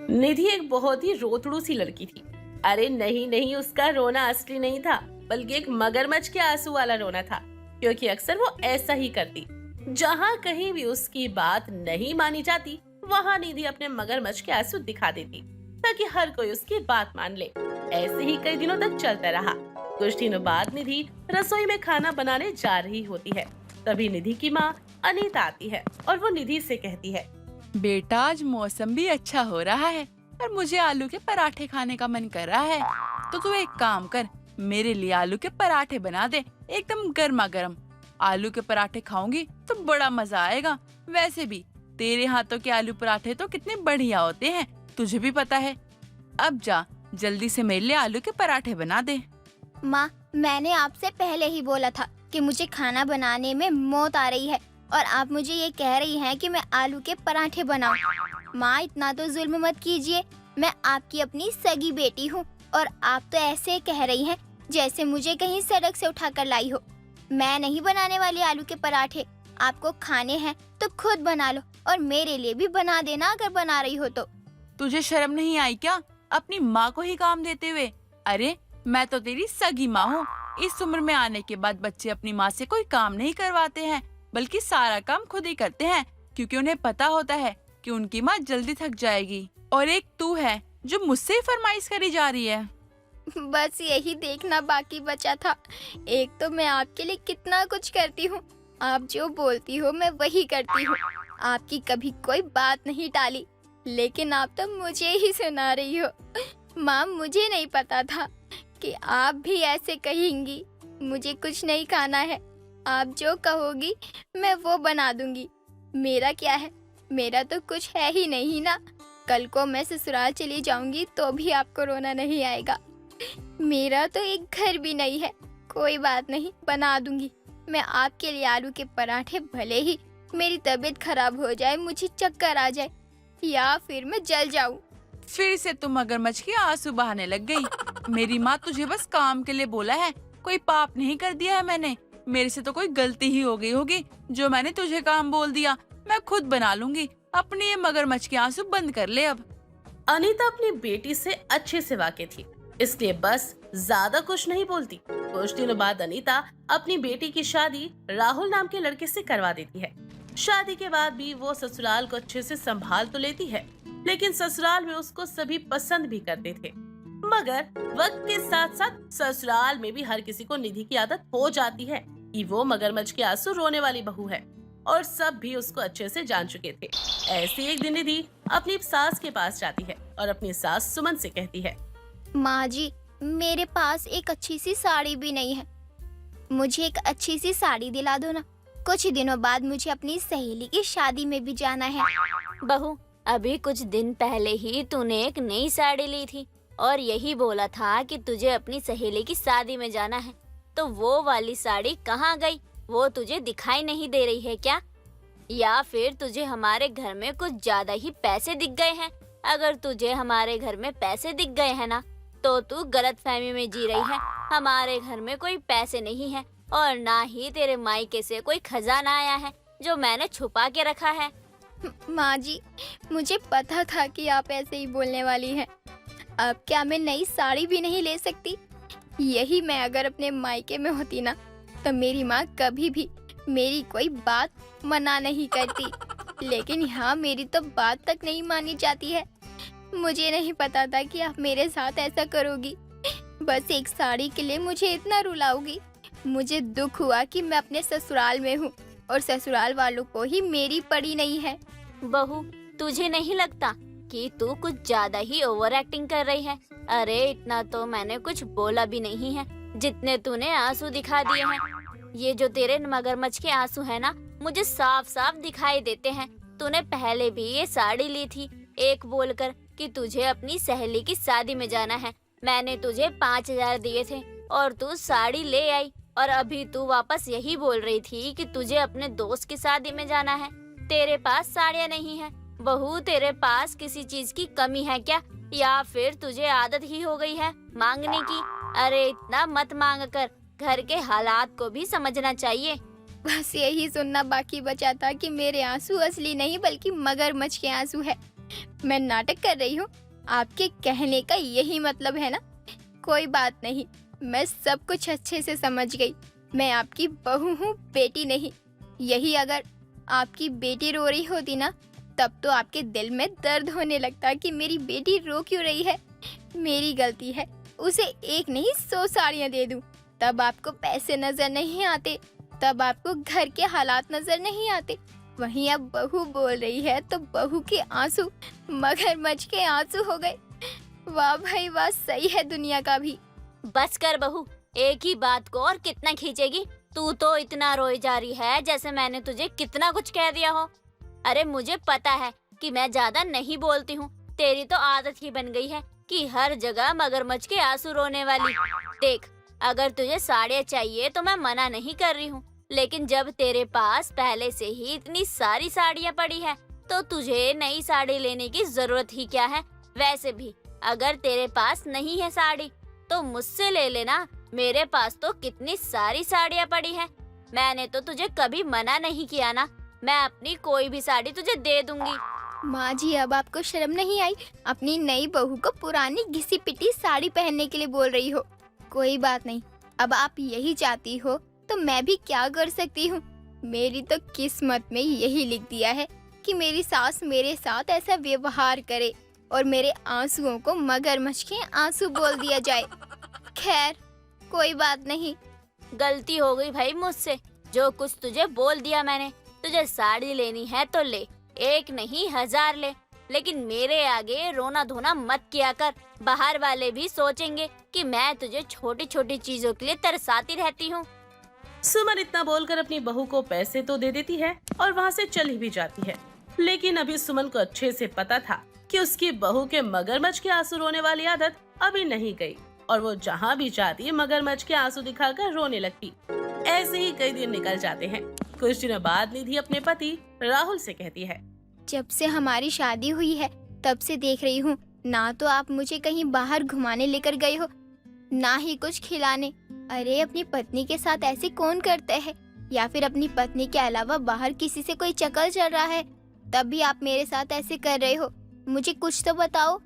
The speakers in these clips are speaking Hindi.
निधि एक बहुत ही रोतड़ू सी लड़की थी। अरे नहीं नहीं, उसका रोना असली नहीं था, बल्कि एक मगरमच्छ के आंसू वाला रोना था। क्योंकि अक्सर वो ऐसा ही करती। जहाँ कहीं भी उसकी बात नहीं मानी जाती, वहाँ निधि अपने मगरमच्छ के आंसू दिखा देती, ताकि हर कोई उसकी बात मान ले। ऐसे ही कई दिनों तक चलता रहा। कुछ दिनों बाद निधि रसोई में खाना बनाने जा रही होती है। तभी निधि की माँ अनीता आती है और वो निधि से कहती है, बेटा आज मौसम भी अच्छा हो रहा है और मुझे आलू के पराठे खाने का मन कर रहा है। तो तू एक काम कर, मेरे लिए आलू के पराठे बना दे, एकदम गर्मा गर्म। आलू के पराठे खाऊंगी तो बड़ा मजा आएगा। वैसे भी तेरे हाथों के आलू पराठे तो कितने बढ़िया होते हैं, तुझे भी पता है। अब जा जल्दी से मेरे लिए आलू के पराठे बना दे। माँ, मैंने आपसे पहले ही बोला था कि मुझे खाना बनाने में मौत आ रही है और आप मुझे ये कह रही हैं कि मैं आलू के पराठे बनाऊं। माँ, इतना तो जुल्म मत कीजिए। मैं आपकी अपनी सगी बेटी हूँ और आप तो ऐसे कह रही हैं जैसे मुझे कहीं सड़क से उठाकर लाई हो। मैं नहीं बनाने वाली आलू के पराठे। आपको खाने हैं तो खुद बना लो और मेरे लिए भी बना देना अगर बना रही हो तो। तुझे शर्म नहीं आई क्या अपनी माँ को ही काम देते हुए? अरे मैं तो तेरी सगी माँ हूँ। इस उम्र में आने के बाद बच्चे अपनी माँ से कोई काम नहीं करवाते हैं, बल्कि सारा काम खुद ही करते हैं, क्योंकि उन्हें पता होता है कि उनकी माँ जल्दी थक जाएगी। और एक तू है जो मुझसे फरमाइश करी जा रही है। बस यही देखना बाकी बचा था। एक तो मैं आपके लिए कितना कुछ करती हूँ, आप जो बोलती हो मैं वही करती हूँ। आपकी कभी कोई बात नहीं टाली, लेकिन आप तो मुझे ही सुना रही हो। माँ, मुझे नहीं पता था कि आप भी ऐसे कहेंगी। मुझे कुछ नहीं खाना है, आप जो कहोगी मैं वो बना दूंगी। मेरा क्या है, मेरा तो कुछ है ही नहीं ना। कल को मैं ससुराल चली जाऊंगी तो भी आपको रोना नहीं आएगा। मेरा तो एक घर भी नहीं है। कोई बात नहीं, बना दूंगी। मैं आपके लिए आलू के पराठे, भले ही मेरी तबीयत खराब हो जाए, मुझे चक्कर आ जाए या फिर मैं जल जाऊं। फिर से तुम मगरमच्छ के आंसू बहाने लग गई। मेरी माँ तुझे बस काम के लिए बोला है, कोई पाप नहीं कर दिया है मैंने। मेरे से तो कोई गलती ही हो गई होगी जो मैंने तुझे काम बोल दिया। मैं खुद बना लूंगी। अपने ये मगरमच्छ के आंसू बंद कर ले अब। अनीता अपनी बेटी से अच्छे से वाकिफ थी, इसलिए बस ज्यादा कुछ नहीं बोलती। कुछ दिनों बाद अनीता अपनी बेटी की शादी राहुल नाम के लड़के से करवा देती है। शादी के बाद भी वो ससुराल को अच्छे से संभाल तो लेती है, लेकिन ससुराल में उसको सभी पसंद भी करते थे। मगर वक्त के साथ साथ ससुराल में भी हर किसी को निधि की आदत हो जाती है कि वो मगरमच्छ के आंसू रोने वाली बहू है, और सब भी उसको अच्छे से जान चुके थे। ऐसी एक दिन निधि अपनी सास के पास जाती है और अपनी सास सुमन से कहती है, माँ जी, मेरे पास एक अच्छी सी साड़ी भी नहीं है। मुझे एक अच्छी सी साड़ी दिला दो ना। कुछ दिनों बाद मुझे अपनी सहेली की शादी में भी जाना है। बहू, अभी कुछ दिन पहले ही तूने एक नई साड़ी ली थी और यही बोला था कि तुझे अपनी सहेली की शादी में जाना है। तो वो वाली साड़ी कहाँ गई? वो तुझे दिखाई नहीं दे रही है क्या? या फिर तुझे हमारे घर में कुछ ज्यादा ही पैसे दिख गए हैं? अगर तुझे हमारे घर में पैसे दिख गए हैं ना, तो तू गलतफहमी में जी रही है। हमारे घर में कोई पैसे नहीं है और ना ही तेरे मायके से कोई खजाना आया है जो मैंने छुपा के रखा है। माँ जी, मुझे पता था कि आप ऐसे ही बोलने वाली हैं। अब क्या मैं नई साड़ी भी नहीं ले सकती? यही मैं अगर अपने मायके में होती ना, तो मेरी माँ कभी भी मेरी कोई बात मना नहीं करती। लेकिन यहाँ मेरी तो बात तक नहीं मानी जाती है। मुझे नहीं पता था कि आप मेरे साथ ऐसा करोगी। बस एक साड़ी के लिए मुझे इतना रुलाओगी। मुझे दुख हुआ कि मैं अपने ससुराल में हूँ और ससुराल वालों को ही मेरी पड़ी नहीं है। बहू, तुझे नहीं लगता कि तू कुछ ज्यादा ही ओवर एक्टिंग कर रही है? अरे इतना तो मैंने कुछ बोला भी नहीं है, जितने तूने आंसू दिखा दिए हैं। ये जो तेरे मगरमच्छ के आंसू है ना, मुझे साफ साफ दिखाई देते हैं। तूने पहले भी ये साड़ी ली थी एक बोलकर कि तुझे अपनी सहेली की शादी में जाना है। मैंने तुझे 5,000 दिए थे और तू साड़ी ले आई, और अभी तू वापस यही बोल रही थी कि तुझे अपने दोस्त की शादी में जाना है। तेरे पास साड़ियाँ नहीं है। बहू, तेरे पास किसी चीज की कमी है क्या, या फिर तुझे आदत ही हो गई है मांगने की? अरे इतना मत मांग कर, घर के हालात को भी समझना चाहिए। बस यही सुनना बाकी बचा था कि मेरे आंसू असली नहीं बल्कि मगरमच्छ के आंसू है। मैं नाटक कर रही हूँ? आपके कहने का यही मतलब है ना? कोई बात नहीं, मैं सब कुछ अच्छे से समझ गई। मैं आपकी बहू हूँ, बेटी नहीं। यही अगर आपकी बेटी रो रही होती ना, तब तो आपके दिल में दर्द होने लगता कि मेरी बेटी रो क्यों रही है। मेरी गलती है, उसे एक नहीं 100 साड़ियाँ दे दूँ। तब आपको पैसे नजर नहीं आते, तब आपको घर के हालात नजर नहीं आते। वहीं अब बहू बोल रही है तो बहू के आंसू मगरमच्छ के आंसू हो गए। वाह भाई वाह, सही है दुनिया का भी। बस कर बहू, एक ही बात को और कितना खींचेगी? तू तो इतना रोई जा रही है जैसे मैंने तुझे कितना कुछ कह दिया हो। अरे मुझे पता है कि मैं ज्यादा नहीं बोलती हूँ। तेरी तो आदत ही बन गई है कि हर जगह मगरमच्छ के आंसू रोने वाली। देख, अगर तुझे साड़ियाँ चाहिए तो मैं मना नहीं कर रही हूँ, लेकिन जब तेरे पास पहले से ही इतनी सारी साड़ियाँ पड़ी है तो तुझे नई साड़ी लेने की जरूरत ही क्या है? वैसे भी अगर तेरे पास नहीं है साड़ी तो मुझसे ले लेना। मेरे पास तो कितनी सारी साड़ियाँ पड़ी हैं। मैंने तो तुझे कभी मना नहीं किया ना। मैं अपनी कोई भी साड़ी तुझे दे दूंगी। माँ जी, अब आपको शर्म नहीं आई? अपनी नई बहू को पुरानी घिसी पिटी साड़ी पहनने के लिए बोल रही हो। कोई बात नहीं, अब आप यही चाहती हो तो मैं भी क्या कर सकती हूँ। मेरी तो किस्मत में यही लिख दिया है कि मेरी सास मेरे साथ ऐसा व्यवहार करे और मेरे आंसुओं को मगरमच्छ के आंसू बोल दिया जाए। खैर, कोई बात नहीं। गलती हो गई भाई मुझसे। जो कुछ तुझे बोल दिया मैंने। तुझे साड़ी लेनी है तो ले, एक नहीं 1000 ले, लेकिन मेरे आगे रोना धोना मत किया कर। बाहर वाले भी सोचेंगे कि मैं तुझे छोटी छोटी चीजों के लिए तरसाती रहती हूँ। सुमन इतना बोलकर अपनी बहू को पैसे तो दे देती है और वहाँ से चली भी जाती है। लेकिन अभी सुमन को अच्छे से पता था कि उसकी बहू के मगरमच्छ के आंसू रोने वाली आदत अभी नहीं गई और वो जहाँ भी जाती मगरमच्छ के आंसू दिखाकर रोने लगती। ऐसे ही कई दिन निकल जाते हैं। कुछ दिनों बाद निधि अपने पति राहुल से कहती है, जब से हमारी शादी हुई है तब से देख रही हूँ, ना तो आप मुझे कहीं बाहर घुमाने लेकर गए हो, ना ही कुछ खिलाने। अरे अपनी पत्नी के साथ ऐसे कौन करता है? या फिर अपनी पत्नी के अलावा बाहर किसी से कोई चक्कर चल रहा है, तब भी आप मेरे साथ ऐसे कर रहे हो? मुझे कुछ तो बताओ।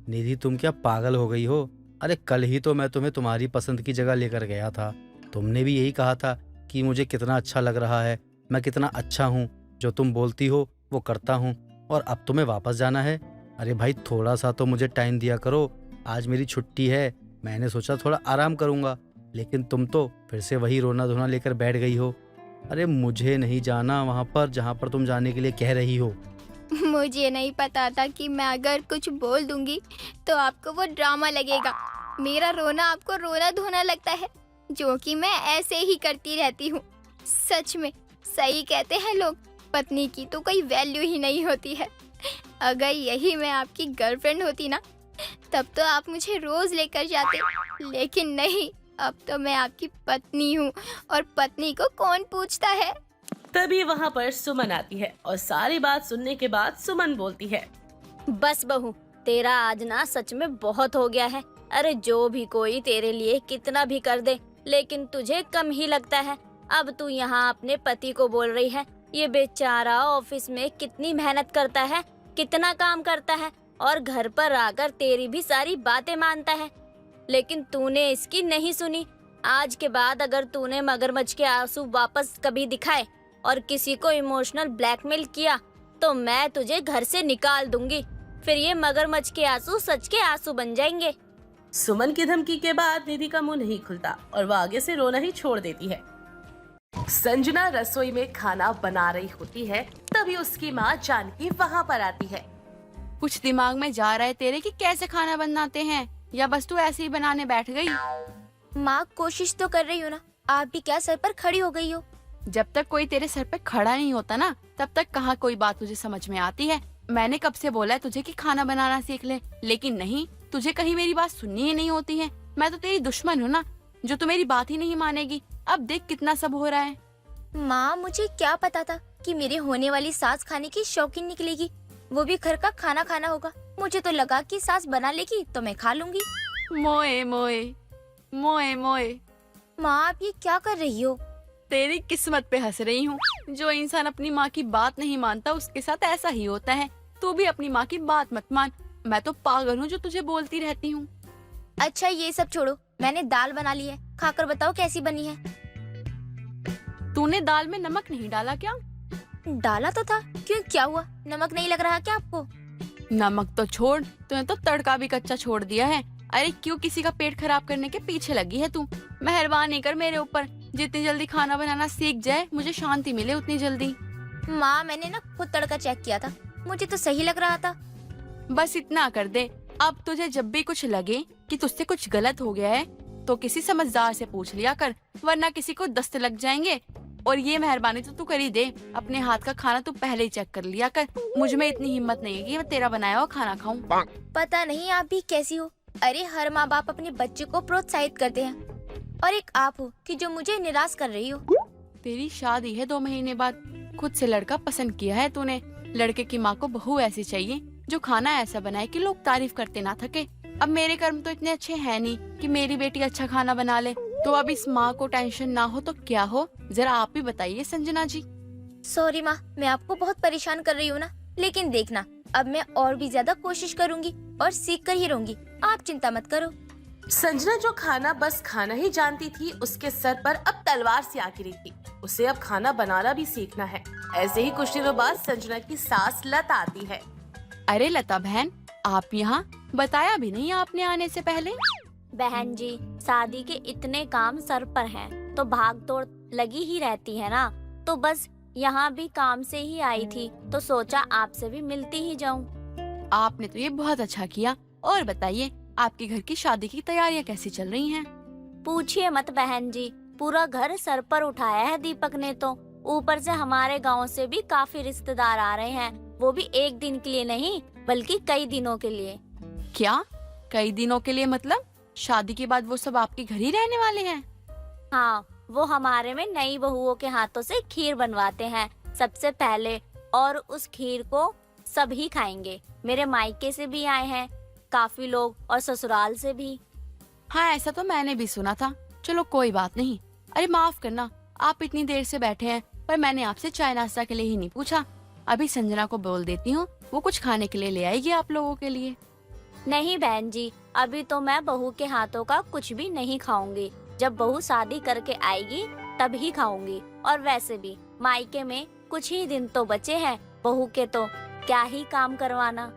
निधि, तुम क्या पागल हो गई हो? अरे कल ही तो मैं तुम्हें तुम्हारी पसंद की जगह लेकर गया था। तुमने भी यही कहा था कि मुझे कितना अच्छा लग रहा है, मैं कितना अच्छा हूँ, जो तुम बोलती हो वो करता हूँ, और अब तुम्हें वापस जाना है। अरे भाई, थोड़ा सा तो मुझे टाइम दिया करो। आज मेरी छुट्टी है, मैंने सोचा थोड़ा आराम करूँगा, लेकिन तुम तो फिर से वही रोना धोना लेकर बैठ गई हो। अरे मुझे नहीं जाना वहाँ पर जहाँ पर तुम जाने के लिए कह रही हो। मुझे नहीं पता था कि मैं अगर कुछ बोल दूंगी तो आपको वो ड्रामा लगेगा। मेरा रोना आपको रोना धोना लगता है, जो कि मैं ऐसे ही करती रहती हूँ। सच में सही कहते हैं लोग, पत्नी की तो कोई वैल्यू ही नहीं होती है। अगर यही मैं आपकी गर्लफ्रेंड होती ना, तब तो आप मुझे रोज लेकर जाते, लेकिन नहीं, अब तो मैं आपकी पत्नी हूँ और पत्नी को कौन पूछता है। तभी वहाँ पर सुमन आती है और सारी बात सुनने के बाद सुमन बोलती है, बस बहू, तेरा आज ना सच में बहुत हो गया है। अरे जो भी कोई तेरे लिए कितना भी कर दे, लेकिन तुझे कम ही लगता है। अब तू यहाँ अपने पति को बोल रही है। ये बेचारा ऑफिस में कितनी मेहनत करता है, कितना काम करता है, और घर पर आकर तेरी भी सारी बातें मानता है, लेकिन तूने इसकी नहीं सुनी। आज के बाद अगर तूने मगरमच्छ के आंसू वापस कभी दिखाए और किसी को इमोशनल ब्लैकमेल किया तो मैं तुझे घर से निकाल दूंगी। फिर ये मगरमच्छ के आंसू सच के आंसू बन जाएंगे। सुमन की धमकी के बाद निधि का मुंह नहीं खुलता और वह आगे से रोना ही छोड़ देती है। संजना रसोई में खाना बना रही होती है, तभी उसकी माँ जानकी वहाँ पर आती है। कुछ दिमाग में जा रहा है तेरे कि कैसे खाना बनाते हैं, या बस तू ऐसे ही बनाने बैठ गई? माँ, कोशिश तो कर रही हो ना, आप भी क्या सर पर खड़ी हो गई हो? जब तक कोई तेरे सर पे खड़ा नहीं होता ना, तब तक कहाँ कोई बात तुझे समझ में आती है। मैंने कब से बोला है तुझे कि खाना बनाना सीख ले, लेकिन नहीं, तुझे कहीं मेरी बात सुननी ही नहीं होती है। मैं तो तेरी दुश्मन हूँ ना, जो तू मेरी बात ही नहीं मानेगी। अब देख कितना सब हो रहा है। माँ, मुझे क्या पता था कि मेरी होने वाली सास खाने की शौकीन निकलेगी, वो भी घर का खाना खाना होगा। मुझे तो लगा कि सास बना लेगी तो मैं खा लूंगी। मोए मोए मोए मोए, माँ, आप ये क्या कर रही हो? तेरी किस्मत पे हंस रही हूँ। जो इंसान अपनी माँ की बात नहीं मानता उसके साथ ऐसा ही होता है। तू भी अपनी माँ की बात मत मान। मैं तो पागल हूँ जो तुझे बोलती रहती हूँ। अच्छा ये सब छोड़ो, मैंने दाल बना ली है, खाकर बताओ कैसी बनी है। तूने दाल में नमक नहीं डाला क्या? डाला तो था, क्यों क्या हुआ? नमक नहीं लग रहा क्या आपको? नमक तो छोड़, तूने तो तड़का भी कच्चा छोड़ दिया है। अरे क्यों किसी का पेट खराब करने के पीछे लगी है तू? मेहरबानी कर मेरे ऊपर, जितनी जल्दी खाना बनाना सीख जाए मुझे शांति मिले उतनी जल्दी। माँ मैंने ना खुद तड़का चेक किया था, मुझे तो सही लग रहा था। बस इतना कर दे। अब तुझे जब भी कुछ लगे कि तुझसे कुछ गलत हो गया है तो किसी समझदार से पूछ लिया कर, वरना किसी को दस्त लग जाएंगे। और ये मेहरबानी तो तू कर ही दे, अपने हाथ का खाना तू पहले ही चेक कर लिया कर। मुझ में इतनी हिम्मत नहीं है कि मैं तेरा बनाया हुआ खाना खाऊं। पता नहीं आप भी कैसी हो। अरे हर माँ बाप अपने बच्चे को प्रोत्साहित करते हैं, और एक आप हो कि जो मुझे निराश कर रही हो। तेरी शादी है 2 महीने बाद, खुद से लड़का पसंद किया है तूने। लड़के की माँ को बहू ऐसी चाहिए जो खाना ऐसा बनाए कि लोग तारीफ करते ना थके। अब मेरे कर्म तो इतने अच्छे हैं नहीं कि मेरी बेटी अच्छा खाना बना ले, तो अब इस माँ को टेंशन ना हो तो क्या हो, जरा आप ही बताइए संजना जी। सॉरी माँ, मैं आपको बहुत परेशान कर रही हूँ ना, लेकिन देखना अब मैं और भी ज्यादा कोशिश करूँगी और सीख कर ही रहूंगी, आप चिंता मत करो। संजना जो खाना बस खाना ही जानती थी, उसके सर पर अब तलवार सी आ गिरी थी। उसे अब खाना बनाना भी सीखना है। ऐसे ही कुछ दिनों बाद संजना की सास लता आती है। अरे लता बहन, आप यहाँ? बताया भी नहीं आपने आने से पहले। बहन जी, शादी के इतने काम सर पर हैं, तो भाग दौड़ लगी ही रहती है ना, तो बस यहाँ भी काम से ही आई थी, तो सोचा आपसे भी मिलती ही जाऊं। आपने तो ये बहुत अच्छा किया। और बताइए, आपके घर की शादी की तैयारियां कैसी चल रही हैं? पूछिए मत बहन जी, पूरा घर सर पर उठाया है दीपक ने तो। ऊपर से हमारे गांव से भी काफी रिश्तेदार आ रहे हैं, वो भी एक दिन के लिए नहीं बल्कि कई दिनों के लिए। क्या कई दिनों के लिए? मतलब शादी के बाद वो सब आपके घर ही रहने वाले हैं? हाँ, वो हमारे में नई बहुओं के हाथों से खीर बनवाते हैं सबसे पहले, और उस खीर को सभी खाएंगे। मेरे मायके से भी आए हैं काफी लोग, और ससुराल से भी। हाँ, ऐसा तो मैंने भी सुना था। चलो कोई बात नहीं। अरे माफ करना, आप इतनी देर से बैठे हैं पर मैंने आपसे चाय नाश्ता के लिए ही नहीं पूछा। अभी संजना को बोल देती हूँ, वो कुछ खाने के लिए ले आएगी आप लोगों के लिए। नहीं बहन जी, अभी तो मैं बहू के हाथों का कुछ भी नहीं खाऊंगी। जब बहू शादी करके आएगी तब ही खाऊंगी। और वैसे भी मायके में कुछ ही दिन तो बचे हैं, बहू के तो क्या ही काम करवाना।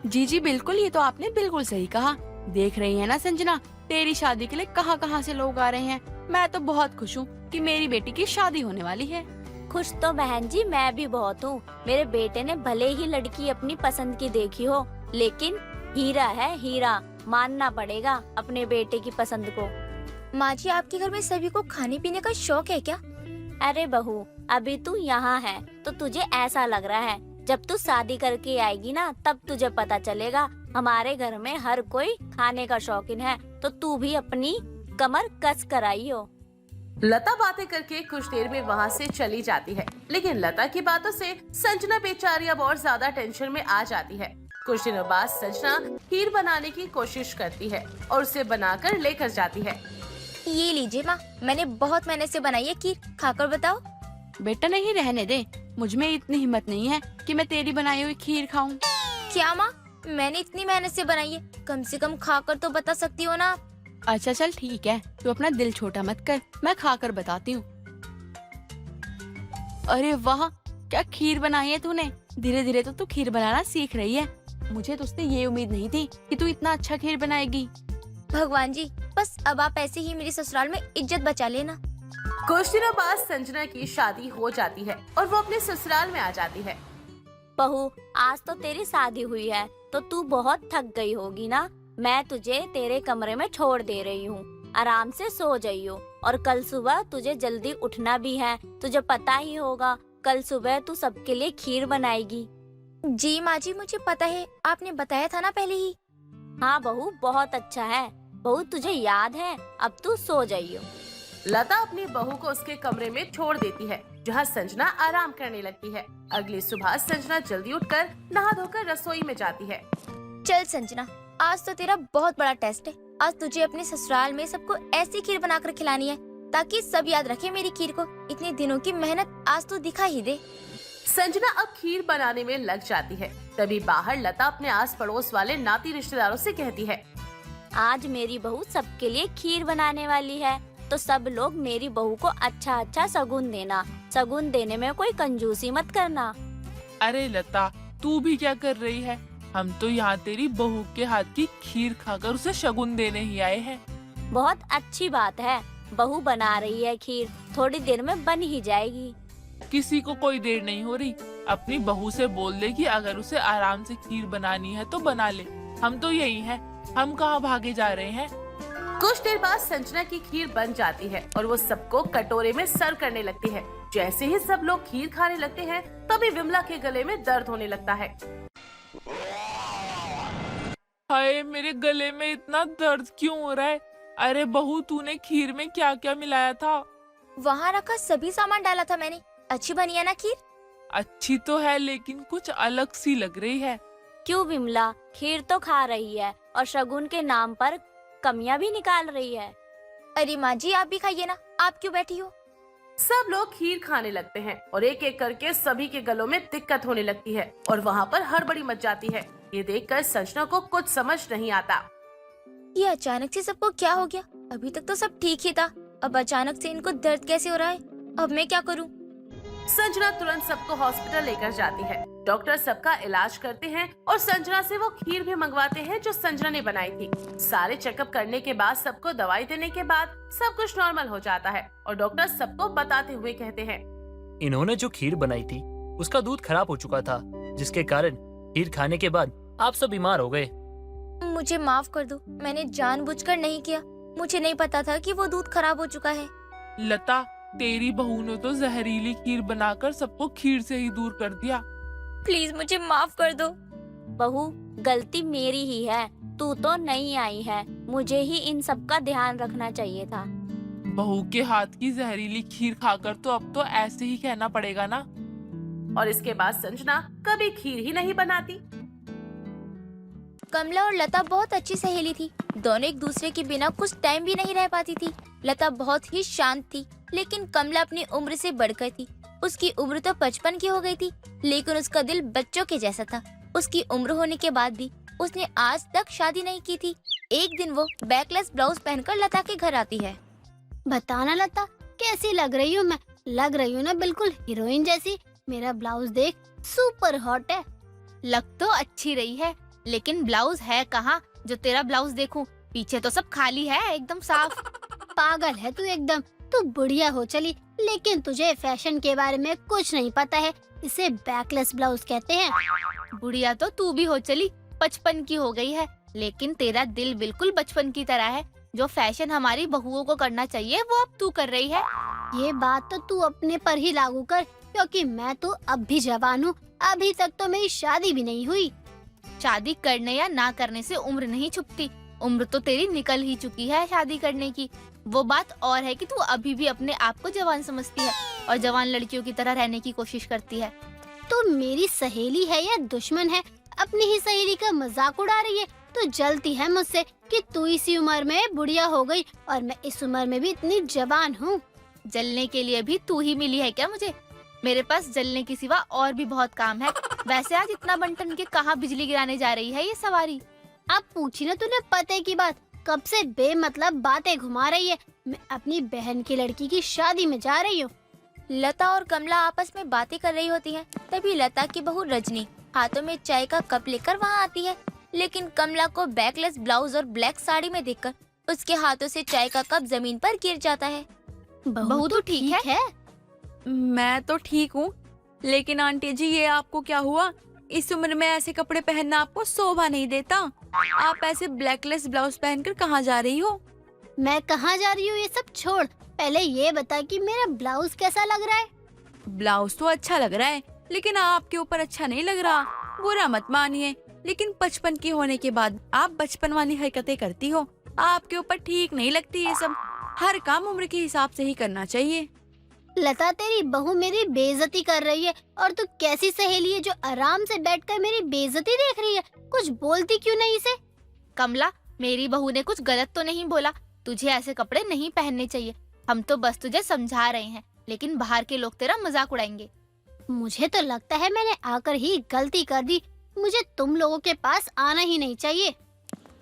जी जी बिल्कुल, ये तो आपने बिल्कुल सही कहा। देख रही है ना संजना, तेरी शादी के लिए कहाँ से लोग आ रहे हैं। मैं तो बहुत खुश हूँ कि मेरी बेटी की शादी होने वाली है। खुश तो बहन जी मैं भी बहुत हूँ। मेरे बेटे ने भले ही लड़की अपनी पसंद की देखी हो, लेकिन हीरा है हीरा, मानना पड़ेगा अपने बेटे की पसंद को। माँ जी, आपके घर में सभी को खाने पीने का शौक है क्या? अरे बहू, अभी तू यहाँ है तो तुझे ऐसा लग रहा है, जब तू शादी करके आएगी ना तब तुझे पता चलेगा। हमारे घर में हर कोई खाने का शौकीन है, तो तू भी अपनी कमर कस कर आई हो। लता बातें करके कुछ देर में वहाँ से चली जाती है, लेकिन लता की बातों से संजना बेचारी अब और ज्यादा टेंशन में आ जाती है। कुछ दिनों बाद संजना खीर बनाने की कोशिश करती है और उसे बनाकर लेकर जाती है। ये लीजिए माँ, मैंने बहुत मेहनत से बनाई है खीर, खाकर बताओ। बेटा नहीं, रहने दे, मुझ में इतनी हिम्मत नहीं है कि मैं तेरी बनाई हुई खीर खाऊं। क्या माँ, मैंने इतनी मेहनत से बनाई है, कम से कम खाकर तो बता सकती हो ना। अच्छा चल ठीक है, तू अपना दिल छोटा मत कर, मैं खाकर बताती हूँ। अरे वाह, क्या खीर बनाई है तूने। धीरे धीरे तो तू खीर बनाना सीख रही है। मुझे तुझसे ये उम्मीद नहीं थी कि तू इतना अच्छा खीर बनाएगी। भगवान जी, बस अब आप ऐसे ही मेरी ससुराल में इज्जत बचा लेना। कुछ दिनों बाद संजना की शादी हो जाती है और वो अपने ससुराल में आ जाती है। बहू, आज तो तेरी शादी हुई है तो तू बहुत थक गई होगी ना। मैं तुझे तेरे कमरे में छोड़ दे रही हूँ, आराम से सो जाइयो। और कल सुबह तुझे जल्दी उठना भी है, तुझे पता ही होगा कल सुबह तू सबके लिए खीर बनाएगी। जी माँ जी, मुझे पता है, आपने बताया था ना पहले ही। हाँ बहू, बहुत अच्छा है बहू, तुझे याद है। अब तू सो जाइयो। लता अपनी बहू को उसके कमरे में छोड़ देती है, जहाँ संजना आराम करने लगती है। अगली सुबह संजना जल्दी उठकर नहा धोकर रसोई में जाती है। चल संजना, आज तो तेरा बहुत बड़ा टेस्ट है। आज तुझे अपने ससुराल में सबको ऐसी खीर बनाकर खिलानी है ताकि सब याद रखे मेरी खीर को। इतने दिनों की मेहनत आज तो दिखा ही दे। संजना अब खीर बनाने में लग जाती है। तभी बाहर लता अपने आस पड़ोस वाले नाती रिश्तेदारों से कहती है। आज मेरी बहू सबके लिए खीर बनाने वाली है, तो सब लोग मेरी बहू को अच्छा अच्छा शगुन देना। शगुन देने में कोई कंजूसी मत करना। अरे लता, तू भी क्या कर रही है? हम तो यहाँ तेरी बहू के हाथ की खीर खाकर उसे शगुन देने ही आए हैं। बहुत अच्छी बात है, बहू बना रही है खीर, थोड़ी देर में बन ही जाएगी। किसी को कोई देर नहीं हो रही। अपनी बहू से बोल दे कि अगर उसे आराम से खीर बनानी है तो बना ले। हम तो यही हैं, हम कहाँ भागे जा रहे हैं। कुछ देर बाद संजना की खीर बन जाती है और वो सबको कटोरे में सर्व करने लगती है। जैसे ही सब लोग खीर खाने लगते हैं, तभी विमला के गले में दर्द होने लगता है। हाय, मेरे गले में इतना दर्द क्यों हो रहा है? अरे बहू, तूने खीर में क्या क्या मिलाया था? वहाँ रखा सभी सामान डाला था मैंने। अच्छी बनी है ना खीर? अच्छी तो है, लेकिन कुछ अलग सी लग रही है। क्यों विमला, खीर तो खा रही है और शगुन के नाम पर कमियां भी निकाल रही है। अरे माँ जी, आप भी खाइए ना, आप क्यों बैठी हो? सब लोग खीर खाने लगते हैं और एक एक करके सभी के गलों में दिक्कत होने लगती है और वहाँ पर हड़बड़ी मच जाती है। ये देखकर संजना को कुछ समझ नहीं आता। ये अचानक से सबको क्या हो गया? अभी तक तो सब ठीक ही था, अब अचानक से इनको दर्द कैसे हो रहा है? अब मैं क्या करूं? संजना तुरंत सबको हॉस्पिटल लेकर जाती है। डॉक्टर सबका इलाज करते हैं और संजना से वो खीर भी मंगवाते हैं जो संजना ने बनाई थी। सारे चेकअप करने के बाद सबको दवाई देने के बाद सब कुछ नॉर्मल हो जाता है और डॉक्टर सबको बताते हुए कहते हैं, इन्होंने जो खीर बनाई थी उसका दूध खराब हो चुका था, जिसके कारण खीर खाने के बाद आप सब बीमार हो गए। मुझे माफ कर दो, मैंने जानबूझकर नहीं किया। मुझे नहीं पता था कि वो दूध खराब हो चुका है। लता, तेरी बहू ने तो जहरीली खीर बनाकर सबको खीर से ही दूर कर दिया। प्लीज मुझे माफ कर दो। बहू, गलती मेरी ही है, तू तो नहीं आई है, मुझे ही इन सब का ध्यान रखना चाहिए था। बहू के हाथ की जहरीली खीर खाकर तो अब तो ऐसे ही कहना पड़ेगा ना। और इसके बाद संजना कभी खीर ही नहीं बनाती। कमला और लता बहुत अच्छी सहेली थी। दोनों एक दूसरे के बिना कुछ टाइम भी नहीं रह पाती थी। लता बहुत ही शांत थी, लेकिन कमला अपनी उम्र से बढ़कर थी। उसकी उम्र तो 55 की हो गई थी, लेकिन उसका दिल बच्चों के जैसा था। उसकी उम्र होने के बाद भी उसने आज तक शादी नहीं की थी। एक दिन वो बैकलेस ब्लाउज पहनकर लता के घर आती है। बताना लता, कैसी लग रही हूँ मैं? लग रही हूँ ना बिल्कुल हीरोइन जैसी। मेरा ब्लाउज देख, सुपर हॉट है। लग तो अच्छी रही है, लेकिन ब्लाउज है कहाँ जो तेरा ब्लाउज देखूं? पीछे तो सब खाली है, एकदम साफ। पागल है तू एकदम। तू बुढ़िया हो चली, लेकिन तुझे फैशन के बारे में कुछ नहीं पता है। इसे बैकलेस ब्लाउज कहते हैं। बुढ़िया तो तू भी हो चली, 55 की हो गई है, लेकिन तेरा दिल बिल्कुल बचपन की तरह है। जो फैशन हमारी बहुओं को करना चाहिए वो अब तू कर रही है। ये बात तो तू अपने पर ही लागू कर, क्योंकि मैं तो अब भी जवान हूँ। अभी तक तो मेरी शादी भी नहीं हुई। शादी करने या ना करने से उम्र नहीं छुपती। उम्र तो तेरी निकल ही चुकी है शादी करने की। वो बात और है कि तू अभी भी अपने आप को जवान समझती है और जवान लड़कियों की तरह रहने की कोशिश करती है। तो मेरी सहेली है या दुश्मन है? अपनी ही सहेली का मजाक उड़ा रही है। तो जलती है मुझसे कि तू इसी उम्र में बुढ़िया हो गई और मैं इस उम्र में भी इतनी जवान हूँ। जलने के लिए भी तू ही मिली है क्या मुझे? मेरे पास जलने के सिवा और भी बहुत काम है। वैसे आज इतना बंटन के कहाँ बिजली गिराने जा रही है ये सवारी? अब पूछी ना तूने पते की बात, कब से बेमतलब बातें घुमा रही है। मैं अपनी बहन की लड़की की शादी में जा रही हूँ। लता और कमला आपस में बातें कर रही होती हैं। तभी लता की बहू रजनी हाथों में चाय का कप लेकर वहाँ आती है, लेकिन कमला को बैकलेस ब्लाउज और ब्लैक साड़ी में देखकर उसके हाथों से चाय का कप जमीन पर गिर जाता है। बहू तो ठीक है। मैं तो ठीक हूँ, लेकिन आंटी जी ये आपको क्या हुआ? इस उम्र में ऐसे कपड़े पहनना आपको शोभा नहीं देता। आप ऐसे ब्लैकलेस ब्लाउज पहनकर कहाँ जा रही हो? मैं कहाँ जा रही हूँ ये सब छोड़, पहले ये बता कि मेरा ब्लाउज कैसा लग रहा है? ब्लाउज तो अच्छा लग रहा है, लेकिन आपके ऊपर अच्छा नहीं लग रहा। बुरा मत मानिए, लेकिन 55 की होने के बाद आप बचपन वाली हरकतें करती हो। आपके ऊपर ठीक नहीं लगती ये सब। हर काम उम्र के हिसाब से ही करना चाहिए। लता, तेरी बहू मेरी बेइज्जती कर रही है और तू कैसी सहेली है जो आराम से बैठकर मेरी बेइज्जती देख रही है? कुछ बोलती क्यों नहीं इसे? कमला, मेरी बहू ने कुछ गलत तो नहीं बोला। तुझे ऐसे कपड़े नहीं पहनने चाहिए। हम तो बस तुझे समझा रहे हैं, लेकिन बाहर के लोग तेरा मजाक उड़ाएंगे। मुझे तो लगता है मैंने आकर ही गलती कर दी। मुझे तुम लोगों के पास आना ही नहीं चाहिए।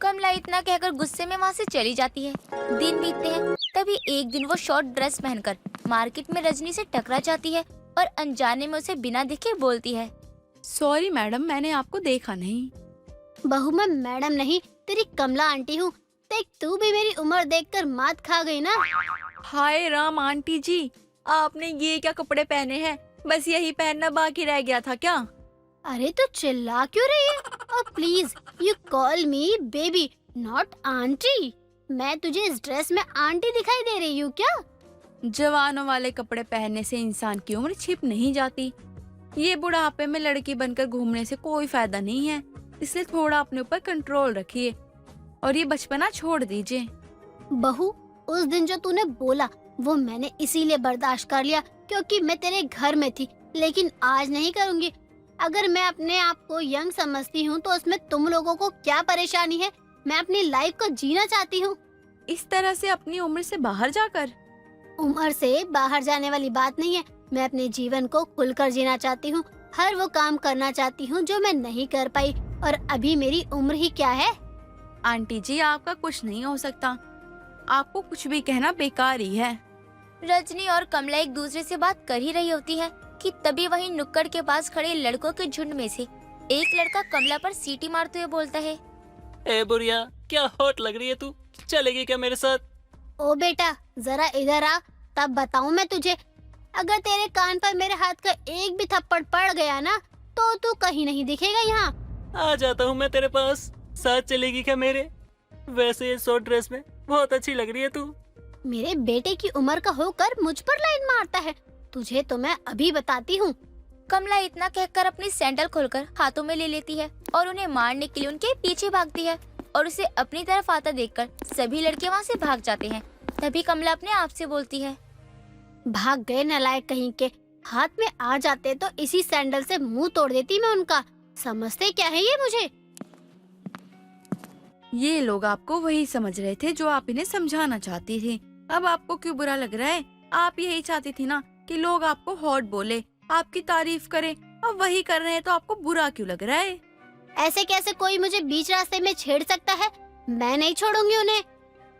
कमला इतना कहकर गुस्से में वहाँ से चली जाती है। दिन बीतते हैं, तभी एक दिन वो शॉर्ट ड्रेस पहनकर मार्केट में रजनी से टकरा जाती है और अनजाने में उसे बिना देखे बोलती है। सॉरी मैडम, मैंने आपको देखा नहीं। बहू मैं मैडम नहीं, तेरी कमला आंटी हूँ। देख तू भी मेरी उम्र देखकर मात खा गई ना। हाय राम आंटी जी, आपने ये क्या कपड़े पहने हैं? बस यही पहनना बाकी रह गया था क्या? अरे तू चिल्ला क्यों रही है? और please you call me baby not aunty. मैं तुझे इस ड्रेस में आंटी दिखाई दे रही हूँ क्या? जवानों वाले कपड़े पहनने से इंसान की उम्र छिप नहीं जाती। ये बुढ़ापे में लड़की बनकर घूमने से कोई फायदा नहीं है, इसलिए थोड़ा अपने ऊपर कंट्रोल रखिए और ये बचपना छोड़ दीजिए। बहू उस दिन जो तूने बोला वो मैंने इसीलिए बर्दाश्त कर लिया क्योंकि मैं तेरे घर में थी, लेकिन आज नहीं करूँगी। अगर मैं अपने आप को यंग समझती हूँ तो उसमें तुम लोगों को क्या परेशानी है? मैं अपनी लाइफ को जीना चाहती हूँ। इस तरह से अपनी उम्र से बाहर जाकर? उम्र से बाहर जाने वाली बात नहीं है। मैं अपने जीवन को खुलकर जीना चाहती हूँ। हर वो काम करना चाहती हूँ जो मैं नहीं कर पाई, और अभी मेरी उम्र ही क्या है। आंटी जी आपका कुछ नहीं हो सकता, आपको कुछ भी कहना बेकार ही है। रजनी और कमला एक दूसरे से बात कर ही रही होती है कि तभी वहीं नुक्कड़ के पास खड़े लड़कों के झुंड में से एक लड़का कमला पर सीटी मारते हुए बोलता है, ए बुढ़िया, क्या हॉट लग रही है तू, चलेगी क्या मेरे साथ? ओ बेटा जरा इधर आ, तब बताऊँ मैं तुझे। अगर तेरे कान पर मेरे हाथ का एक भी थप्पड़ पड़ गया ना तो तू कहीं नहीं दिखेगा यहाँ। आ जाता हूँ मैं तेरे पास, साथ चलेगी क्या मेरे? वैसे ये शॉर्ट ड्रेस में बहुत अच्छी लग रही है तू। मेरे बेटे की उम्र का होकर मुझ पर लाइन मारता है, तुझे तो मैं अभी बताती हूँ। कमला इतना कहकर अपनी सैंडल खोलकर हाथों में ले लेती है और उन्हें मारने के लिए उनके पीछे भागती है, और उसे अपनी तरफ आता देखकर सभी लड़के वहाँ से भाग जाते हैं। तभी कमला अपने आप से बोलती है, भाग गए नालायक कहीं के, हाथ में आ जाते तो इसी सैंडल से मुंह तोड़ देती मैं उनका। समझते क्या है ये मुझे? ये लोग आपको वही समझ रहे थे जो आप इन्हें समझाना चाहती थी। अब आपको क्यों बुरा लग रहा है? आप यही चाहती थी ना कि लोग आपको हॉट बोले, आपकी तारीफ करें। अब वही कर रहे हैं तो आपको बुरा क्यों लग रहा है? ऐसे कैसे कोई मुझे बीच रास्ते में छेड़ सकता है? मैं नहीं छोड़ूंगी उन्हें।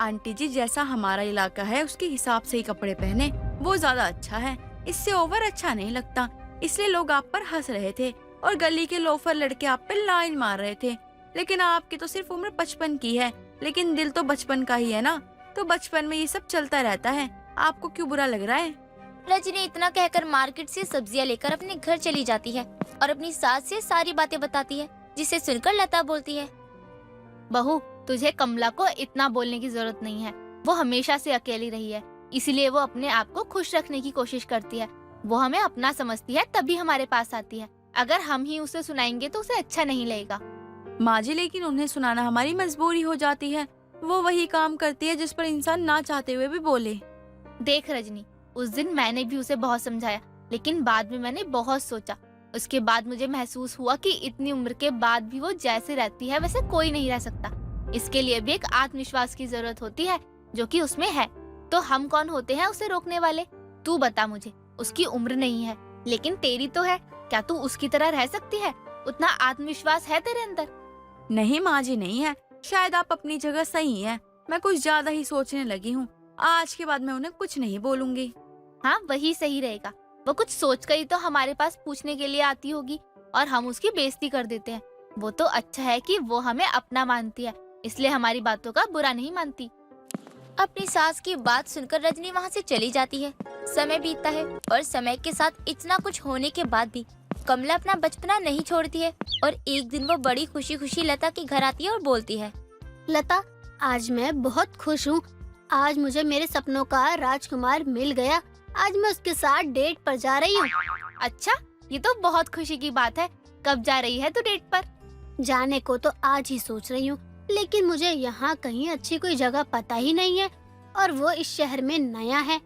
आंटी जी जैसा हमारा इलाका है उसके हिसाब से ही कपड़े पहने, वो ज्यादा अच्छा है। इससे ओवर अच्छा नहीं लगता, इसलिए लोग आप पर हंस रहे थे और गली के लोफर लड़के आप पर लाइन मार रहे थे। लेकिन आपकी तो सिर्फ उम्र 55 की है, लेकिन दिल तो बचपन का ही है ना, तो बचपन में ये सब चलता रहता है। आपको क्यों बुरा लग रहा है? रजनी इतना कहकर मार्केट से सब्जियां लेकर अपने घर चली जाती है और अपनी सास से सारी बातें बताती है, जिसे सुनकर लता बोलती है, बहू तुझे कमला को इतना बोलने की जरूरत नहीं है। वो हमेशा से अकेली रही है, इसलिए वो अपने आप को खुश रखने की कोशिश करती है। वो हमें अपना समझती है तभी हमारे पास आती है। अगर हम ही उसे सुनाएंगे तो उसे अच्छा नहीं लगेगा। माँ जी लेकिन उन्हें सुनाना हमारी मजबूरी हो जाती है। वो वही काम करती है जिस पर इंसान ना चाहते हुए भी बोले। देख रजनी, उस दिन मैंने भी उसे बहुत समझाया, लेकिन बाद में मैंने बहुत सोचा। उसके बाद मुझे महसूस हुआ कि इतनी उम्र के बाद भी वो जैसे रहती है वैसे कोई नहीं रह सकता। इसके लिए भी एक आत्मविश्वास की जरूरत होती है, जो कि उसमें है। तो हम कौन होते हैं उसे रोकने वाले? तू बता मुझे, उसकी उम्र नहीं है लेकिन तेरी तो है। क्या तू उसकी तरह रह सकती है? उतना आत्मविश्वास है तेरे अंदर? नहीं माँ जी नहीं है, शायद आप अपनी जगह सही हैं। मैं कुछ ज्यादा ही सोचने लगी हूँ। आज के बाद मैं उन्हें कुछ नहीं बोलूंगी। हाँ वही सही रहेगा। वो कुछ सोच कर ही तो हमारे पास पूछने के लिए आती होगी और हम उसकी बेइज्जती कर देते हैं। वो तो अच्छा है कि वो हमें अपना मानती है, इसलिए हमारी बातों का बुरा नहीं मानती। अपनी सास की बात सुनकर रजनी वहाँ से चली जाती है। समय बीतता है और समय के साथ इतना कुछ होने के बाद भी कमला अपना बचपना नहीं छोड़ती है, और एक दिन वो बड़ी खुशी खुशी लता के घर आती है और बोलती है, लता आज मैं बहुत खुश हूँ। आज मुझे मेरे सपनों का राजकुमार मिल गया। आज मैं उसके साथ डेट पर जा रही हूँ। अच्छा, ये तो बहुत खुशी की बात है। कब जा रही है तू डेट पर? जाने को तो आज ही सोच रही हूँ, लेकिन मुझे यहाँ कहीं अच्छी कोई जगह पता ही नहीं है और वो इस शहर में नया है।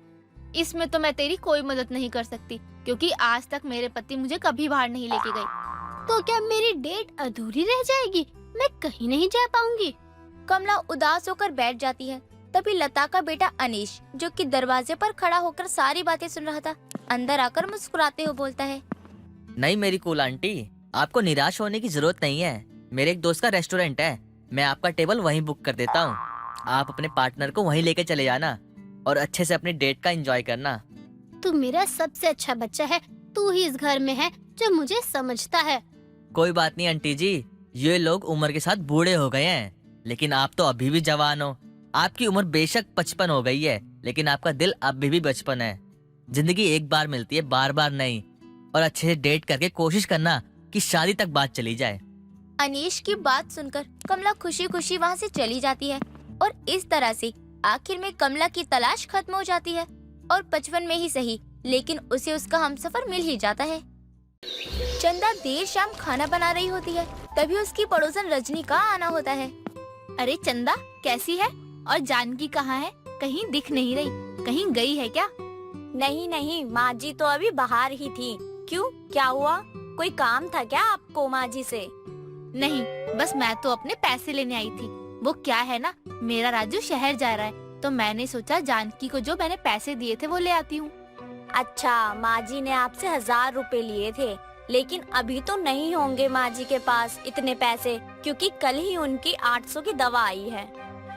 इसमें तो मैं तेरी कोई मदद नहीं कर सकती, क्योंकि आज तक मेरे पति मुझे कभी बाहर नहीं लेके गए। तो क्या मेरी डेट अधूरी रह जाएगी? मैं कहीं नहीं जा पाऊंगी। कमला उदास होकर बैठ जाती है। तभी लता का बेटा अनीश, जो कि दरवाजे पर खड़ा होकर सारी बातें सुन रहा था, अंदर आकर मुस्कुराते हुए बोलता है, नहीं मेरी कूल आंटी, आपको निराश होने की जरूरत नहीं है। मेरे एक दोस्त का रेस्टोरेंट है, मैं आपका टेबल वहीं बुक कर देता हूँ। आप अपने पार्टनर को वहीं लेके चले जाना और अच्छे से अपनी डेट का एंजॉय करना। तू मेरा सबसे अच्छा बच्चा है। तू ही इस घर में है जो मुझे समझता है। कोई बात नहीं आंटी जी, ये लोग उम्र के साथ बूढ़े हो गए हैं, लेकिन आप तो अभी भी जवान हो। आपकी उम्र बेशक 55 हो गई है, लेकिन आपका दिल अभी भी बचपन है। जिंदगी एक बार मिलती है, बार बार नहीं। और अच्छे से डेट करके कोशिश करना कि शादी तक बात चली जाए। अनीश की बात सुनकर कमला खुशी खुशी वहाँ से चली जाती है और इस तरह से आखिर में कमला की तलाश खत्म हो जाती है और 55 में ही सही, लेकिन उसे उसका हमसफर मिल ही जाता है। चंदा देर शाम खाना बना रही होती है, तभी उसकी पड़ोसन रजनी का आना होता है। अरे चंदा, कैसी है? और जानकी कहाँ है? कहीं दिख नहीं रही, कहीं गई है क्या? नहीं नहीं, माँ जी तो अभी बाहर ही थी। क्यों, क्या हुआ? कोई काम था क्या आपको माँ जी से? नहीं, बस मैं तो अपने पैसे लेने आई थी। वो क्या है ना, मेरा राजू शहर जा रहा है, तो मैंने सोचा जानकी को जो मैंने पैसे दिए थे वो ले आती हूँ। अच्छा, माँ जी ने आपसे 1000 रुपए लिए थे, लेकिन अभी तो नहीं होंगे माँ जी के पास इतने पैसे, क्योंकि कल ही उनकी 800 की दवा आई है।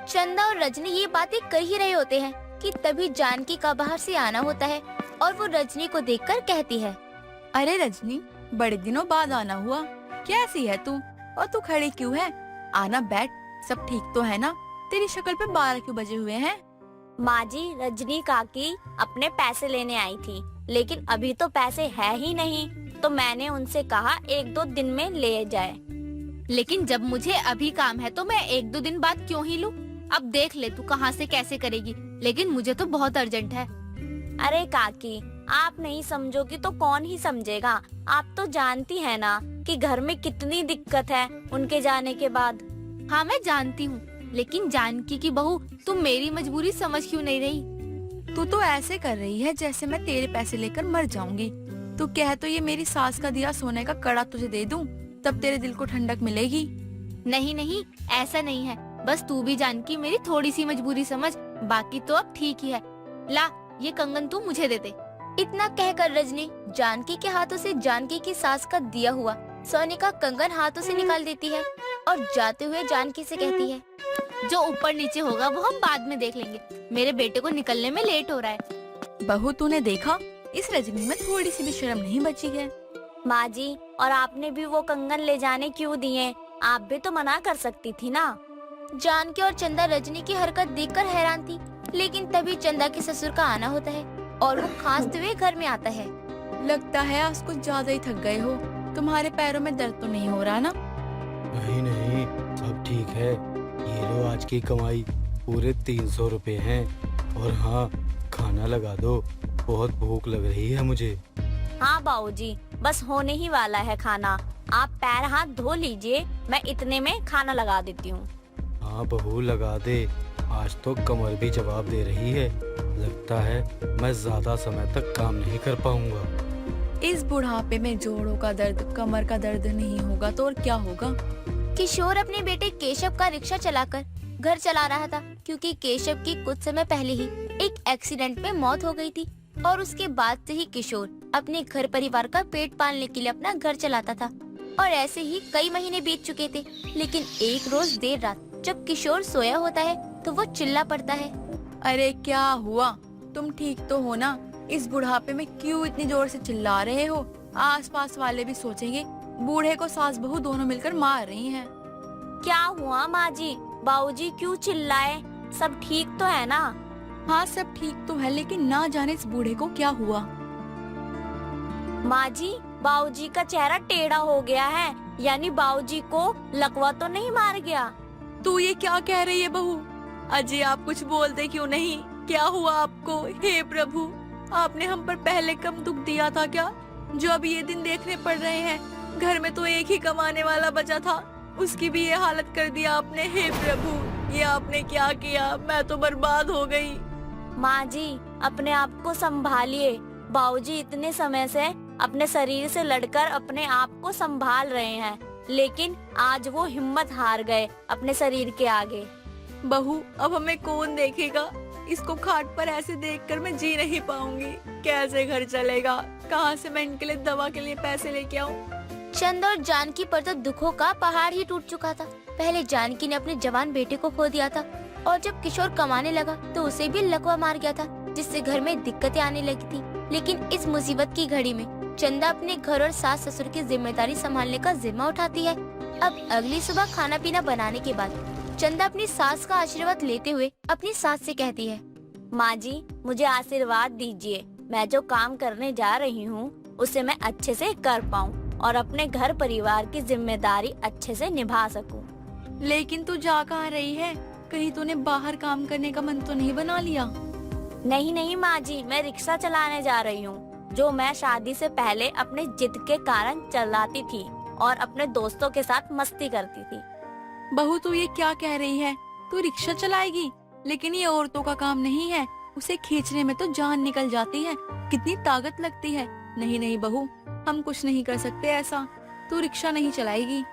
चंदा और रजनी ये बातें कर ही रहे होते हैं कि तभी जानकी का बाहर से आना होता है और वो रजनी को देखकर कहती है, अरे रजनी, बड़े दिनों बाद आना हुआ। कैसी है तू? और तू खड़ी क्यों है? आना, बैठ। सब ठीक तो है ना? तेरी शक्ल पे 12 क्यों बजे हुए हैं? माँ जी, रजनी काकी अपने पैसे लेने आई थी, लेकिन अभी तो पैसे है ही नहीं, तो मैंने उनसे कहा 1-2 दिन में ले जाए। लेकिन जब मुझे अभी काम है तो मैं 1-2 दिन बाद क्यों ही लूं? अब देख ले तू कहाँ से कैसे करेगी, लेकिन मुझे तो बहुत अर्जेंट है। अरे काकी, आप नहीं समझोगी तो कौन ही समझेगा? आप तो जानती है ना कि घर में कितनी दिक्कत है उनके जाने के बाद। हाँ, मैं जानती हूँ, लेकिन जानकी की बहू, तुम मेरी मजबूरी समझ क्यों नहीं रही? तू तो ऐसे कर रही है जैसे मैं तेरे पैसे लेकर मर जाऊंगी। तू कह तो ये मेरी सास का दिया सोने का कड़ा तुझे दे दूं, तब तेरे दिल को ठंडक मिलेगी। नहीं नहीं, ऐसा नहीं है। बस तू भी जानकी मेरी थोड़ी सी मजबूरी समझ, बाकी तो अब ठीक ही है। ला, ये कंगन तू मुझे दे दे। इतना कहकर रजनी जानकी के हाथों से जानकी की सास का दिया हुआ सोने का कंगन हाथों से निकाल देती है और जाते हुए जानकी से कहती है, जो ऊपर नीचे होगा वो हम बाद में देख लेंगे। मेरे बेटे को निकलने में लेट हो रहा है। बहू, तूने देखा, इस रजनी में थोड़ी सी भी शर्म नहीं बची है। माँ जी, और आपने भी वो कंगन ले जाने क्यों दिए? आप भी तो मना कर सकती थी ना। जानकी और चंदा रजनी की हरकत देखकर हैरान थी, लेकिन तभी चंदा के ससुर का आना होता है और वो खांसते हुए घर में आता है। लगता है आज कुछ ज्यादा ही थक गए हो। तुम्हारे पैरों में दर्द तो नहीं हो रहा ना? नहीं नहीं, सब ठीक है। ये लो, आज की कमाई पूरे 300 रुपए हैं। और हाँ, खाना लगा दो, बहुत भूख लग रही है मुझे। हाँ बाबूजी, बस होने ही वाला है खाना। आप पैर हाथ धो लीजिए, मैं इतने में खाना लगा देती हूँ। हाँ बहू, लगा दे। आज तो कमर भी जवाब दे रही है। लगता है मैं ज्यादा समय तक काम नहीं कर पाऊंगा। इस बुढ़ापे में जोड़ों का दर्द, कमर का दर्द नहीं होगा तो और क्या होगा? किशोर अपने बेटे केशव का रिक्शा चलाकर घर चला रहा था, क्योंकि केशव की कुछ समय पहले ही एक एक्सीडेंट में मौत हो गई थी और उसके बाद से ही किशोर अपने घर परिवार का पेट पालने के लिए अपना घर चलाता था। और ऐसे ही कई महीने बीत चुके थे, लेकिन एक रोज देर रात जब किशोर सोया होता है तो वो चिल्ला पड़ता है, अरे क्या हुआ? तुम ठीक तो हो ना? इस बुढ़ापे में क्यों इतनी जोर से चिल्ला रहे हो? आसपास वाले भी सोचेंगे बूढ़े को सास बहू दोनों मिलकर मार रही हैं। क्या हुआ माँ जी? बाबूजी क्यों चिल्लाए? सब ठीक तो है ना? हाँ, सब ठीक तो है, लेकिन ना जाने इस बूढ़े को क्या हुआ। माँ जी, बाबूजी का चेहरा टेढ़ा हो गया है, यानी बाबूजी को लकवा तो नहीं मार गया? तू ये क्या कह रही है बहू? अजय, आप कुछ बोलते क्यों नहीं? क्या हुआ आपको? हे प्रभु, आपने हम पर पहले कम दुख दिया था क्या, जो अब ये दिन देखने पड़ रहे हैं? घर में तो एक ही कमाने वाला बचा था, उसकी भी ये हालत कर दिया आपने। हे प्रभु, ये आपने क्या किया? मैं तो बर्बाद हो गई। माँ जी, अपने आप को संभालिए। बाबूजी इतने समय से अपने शरीर से लड़कर अपने आप को संभाल रहे हैं, लेकिन आज वो हिम्मत हार गए अपने शरीर के आगे। बहू, अब हमें कौन देखेगा? इसको खाट पर ऐसे देखकर मैं जी नहीं पाऊंगी। कैसे घर चलेगा? कहाँ से मैं इनके लिए दवा के लिए पैसे लेके आऊँ? चंदा और जानकी पर तो दुखों का पहाड़ ही टूट चुका था। पहले जानकी ने अपने जवान बेटे को खो दिया था और जब किशोर कमाने लगा तो उसे भी लकवा मार गया था, जिससे घर में दिक्कतें आने लगी थी। लेकिन इस मुसीबत की घड़ी में चंदा अपने घर और सास ससुर की जिम्मेदारी संभालने का जिम्मा उठाती है। अब अगली सुबह खाना पीना बनाने के बाद चंदा अपनी सास का आशीर्वाद लेते हुए अपनी सास से कहती है, माँ जी, मुझे आशीर्वाद दीजिए। मैं जो काम करने जा रही हूँ उसे मैं अच्छे से कर पाऊँ और अपने घर परिवार की जिम्मेदारी अच्छे से निभा सकूँ। लेकिन तू जा कहाँ रही है? कहीं तूने बाहर काम करने का मन तो नहीं बना लिया? नहीं नहीं माँ जी, मैं रिक्शा चलाने जा रही हूँ, जो मैं शादी से पहले अपने जिद के कारण चलाती थी और अपने दोस्तों के साथ मस्ती करती थी। बहू, तू ये क्या कह रही है? तू रिक्शा चलाएगी? लेकिन ये औरतों का काम नहीं है, उसे खींचने में तो जान निकल जाती है, कितनी ताकत लगती है। नहीं नहीं बहू, हम कुछ नहीं कर सकते ऐसा, तू रिक्शा नहीं चलाएगी।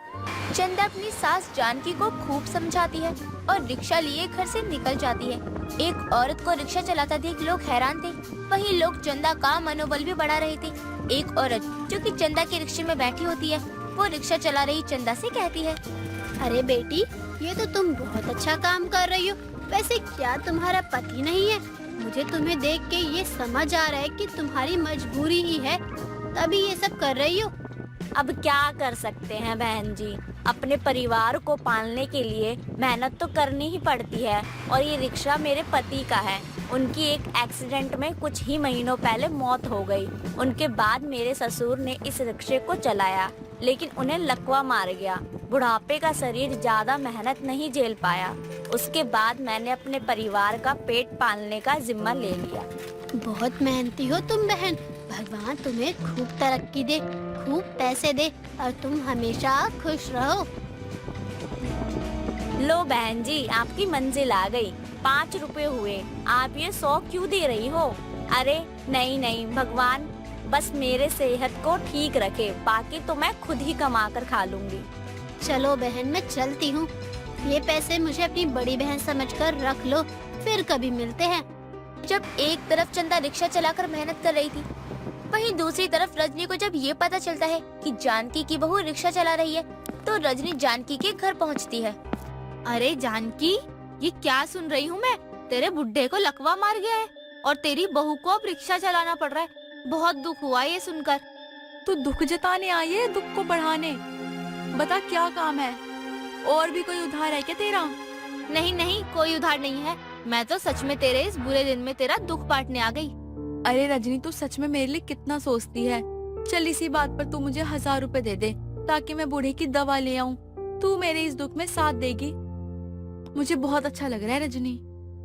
चंदा अपनी सास जानकी को खूब समझाती है और रिक्शा लिए घर से निकल जाती है। एक औरत को रिक्शा चलाता देख लोग हैरान थे, वहीं लोग चंदा का मनोबल भी बढ़ा रहे थे। एक औरत जो कि चंदा के रिक्शे में बैठी होती है, वो रिक्शा चला रही चंदा से कहती है, अरे बेटी, ये तो तुम बहुत अच्छा काम कर रही हो। वैसे क्या तुम्हारा पति नहीं है? मुझे तुम्हें देख के ये समझ आ रहा है कि तुम्हारी मजबूरी ही है, तभी ये सब कर रही हो। अब क्या कर सकते हैं बहन जी, अपने परिवार को पालने के लिए मेहनत तो करनी ही पड़ती है। और ये रिक्शा मेरे पति का है, उनकी एक एक्सीडेंट में कुछ ही महीनों पहले मौत हो गई। उनके बाद मेरे ससुर ने इस रिक्शे को चलाया, लेकिन उन्हें लकवा मार गया। बुढ़ापे का शरीर ज्यादा मेहनत नहीं झेल पाया। उसके बाद मैंने अपने परिवार का पेट पालने का जिम्मा ले लिया। बहुत मेहनती हो तुम बहन, भगवान तुम्हें खूब तरक्की दे, खूब पैसे दे और तुम हमेशा खुश रहो। लो बहन जी, आपकी मंजिल आ गई। 5 रुपए हुए, आप ये 100 क्यों दे रही हो? अरे नहीं नहीं, भगवान बस मेरे सेहत को ठीक रखे, बाकी तो मैं खुद ही कमा कर खा लूंगी। चलो बहन, मैं चलती हूँ। ये पैसे मुझे अपनी बड़ी बहन समझकर रख लो, फिर कभी मिलते हैं। जब एक तरफ चंदा रिक्शा चलाकर मेहनत कर रही थी, वहीं दूसरी तरफ रजनी को जब ये पता चलता है कि जानकी की बहू रिक्शा चला रही है, तो रजनी जानकी के घर पहुंचती है। अरे जानकी, ये क्या सुन रही हूँ मैं? तेरे बुड्ढे को लकवा मार गया है और तेरी बहू को अब रिक्शा चलाना पड़ रहा है। बहुत दुख हुआ ये सुनकर। तू दुख जताने आई है, दुख को बढ़ाने? बता क्या काम है? और भी कोई उधार है क्या तेरा? नहीं नहीं, कोई उधार नहीं है। मैं तो सच में तेरे इस बुरे दिन में तेरा दुख बांटने आ गई। अरे रजनी, तू सच में मेरे लिए कितना सोचती है। चल इसी बात पर तू मुझे 1000 रुपए दे दे, ताकि मैं बूढ़े की दवा ले आऊं। तू मेरे इस दुख में साथ देगी, मुझे बहुत अच्छा लग रहा है रजनी।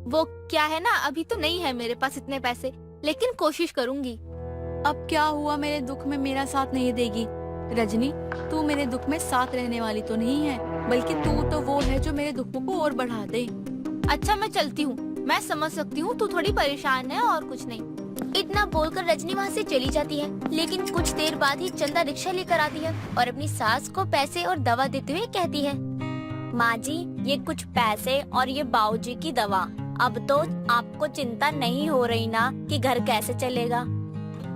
वो क्या है ना, अभी तो नहीं है मेरे पास इतने पैसे, लेकिन कोशिश करूंगी। अब क्या हुआ, मेरे दुख में मेरा साथ नहीं देगी? रजनी, तू मेरे दुख में साथ रहने वाली तो नहीं है, बल्कि तू तो वो है जो मेरे दुखों को और बढ़ा दे। अच्छा, मैं चलती हूँ। मैं समझ सकती हूँ तू थोड़ी परेशान है, और कुछ नहीं। इतना बोलकर रजनी वहाँ से चली जाती है, लेकिन कुछ देर बाद ही चंदा रिक्शा लेकर आती है और अपनी सास को पैसे और दवा देते हुए कहती है, माँ जी, ये कुछ पैसे और ये बाबूजी की दवा। अब तो आपको चिंता नहीं हो रही ना कि घर कैसे चलेगा?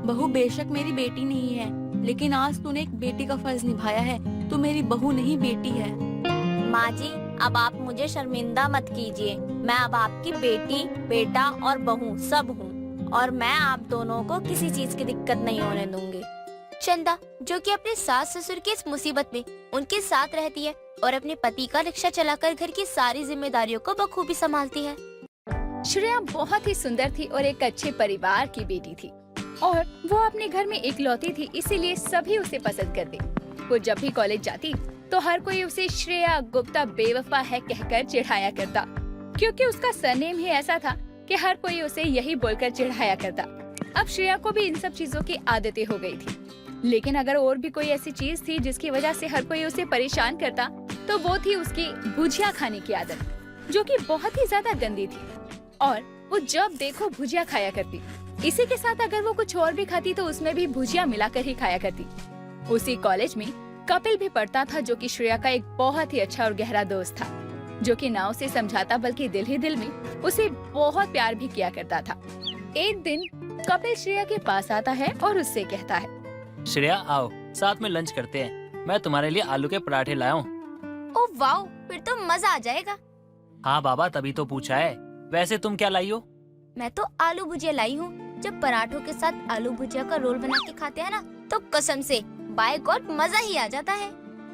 बहू बेशक मेरी बेटी नहीं है, लेकिन आज तूने एक बेटी का फर्ज निभाया है। तू मेरी बहू नहीं, बेटी है। माँ जी, अब आप मुझे शर्मिंदा मत कीजिए। मैं अब आपकी बेटी, बेटा और बहू सब हूँ, और मैं आप दोनों को किसी चीज की दिक्कत नहीं होने दूंगी। चंदा, जो कि अपने सास ससुर की इस मुसीबत में उनके साथ रहती है और अपने पति का रिक्शा चलाकर घर की सारी जिम्मेदारियों को बखूबी संभालती है। श्रेया बहुत ही सुंदर थी और एक अच्छे परिवार की बेटी थी, और वो अपने घर में इकलौती थी, इसीलिए सभी उसे पसंद करते। वो जब भी कॉलेज जाती तो हर कोई उसे श्रेया गुप्ता बेवफा है कहकर चिढ़ाया करता, क्योंकि उसका सरनेम ही ऐसा था कि हर कोई उसे यही बोलकर चिढ़ाया करता। अब श्रेया को भी इन सब चीजों की आदतें हो गई थी, लेकिन अगर और भी कोई ऐसी चीज थी जिसकी वजह से हर कोई उसे परेशान करता, तो वो थी उसकी भुजिया खाने की आदत, जो कि बहुत ही ज्यादा गंदी थी, और वो जब देखो भुजिया खाया करती। इसी के साथ अगर वो कुछ और भी खाती तो उसमें भी भुजिया मिलाकर ही खाया करती। उसी कॉलेज में कपिल भी पढ़ता था, जो कि श्रेया का एक बहुत ही अच्छा और गहरा दोस्त था, जो कि ना उसे समझाता बल्कि दिल ही दिल में उसे बहुत प्यार भी किया करता था। एक दिन कपिल श्रेया के पास आता है और उससे कहता है, श्रेया आओ, साथ में लंच करते हैं। मैं तुम्हारे लिए आलू के पराठे लाया हूँ। ओ वाओ, फिर तो मजा आ जाएगा। हाँ बाबा, तभी तो पूछा है। वैसे तुम क्या लाई हो? मैं तो आलू भुजिया लाई हूँ। जब पराठों के साथ आलू भुजिया का रोल बना के खाते हैं ना, तो कसम से बाय गॉड मजा ही आ जाता है।